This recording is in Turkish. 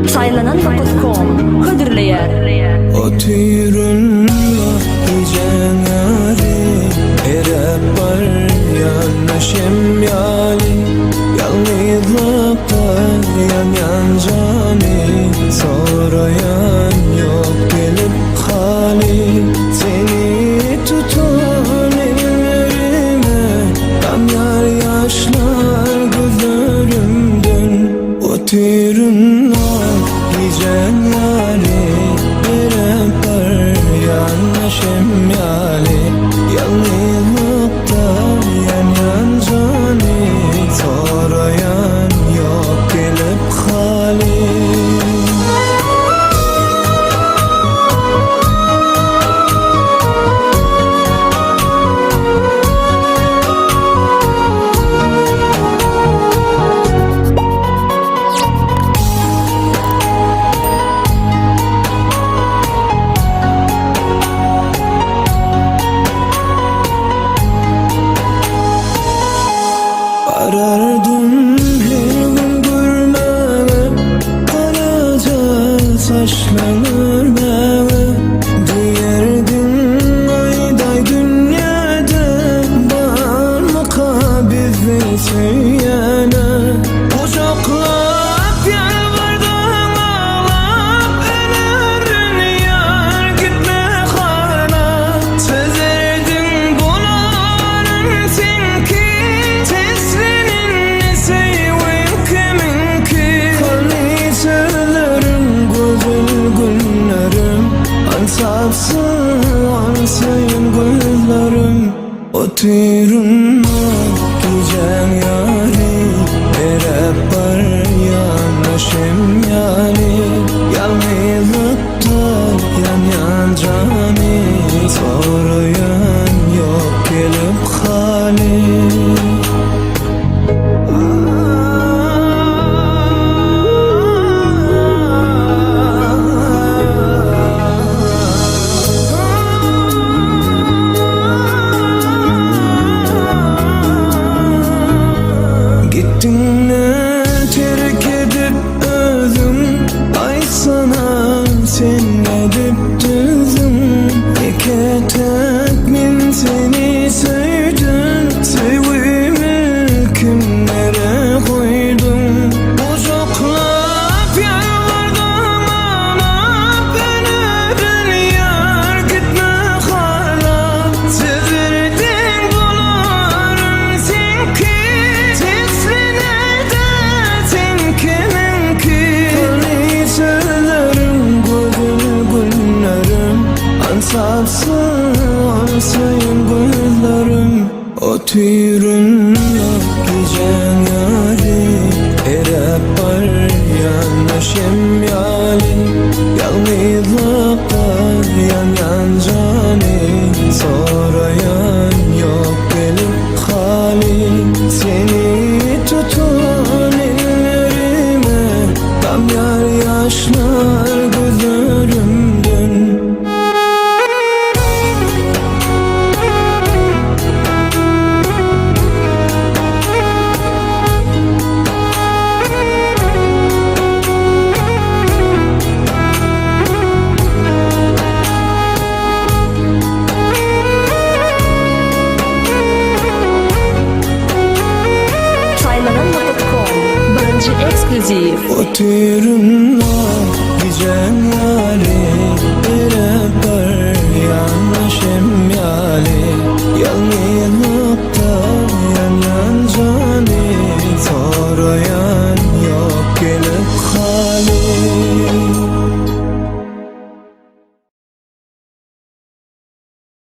Saylanan.com Hıdırlayar Oturunla janari Erapar yanaşem yali Yalnızlıkta yan cani Sorayan yok gelip hali Seni tutan ellerime Damlar yaşlar gözlerimden Oturunla janari Erapar yanaşem yali Yalnızlıkta yan cani Sorayan yok gelip hali Arardım her gün görmeye Karaca saçlanır bana Diyerdin ayday dünyada Var mı kabizli söyleyene Kucaklap yalvardan ağlap Önerin yar gitme hala Söz erdin bunların sen ki Ansapsın ansayın gözlerim Oturunma gecen yari Erapar yanaşem yali Yalnızlıkta yan cani Sorayan yok gelip hali Gittinle terk edip özüm Ay sana sen edip düzüm İki tek min seni sevdim Sevimi kimlere koydum Kucaklap yalvardan ağlap Önerin yar gitme hala Severdin bunların sen ki Ansapsın ansayın gözlerim Oturunla gecen yari Erapar yanaşem yali Yalnızlıkta yan cani Sorayan yok gelip hali Seni tutan ellerime Damlar yaşlar gözlerimden Saylanan.com Birinci ekskluziv Oturunla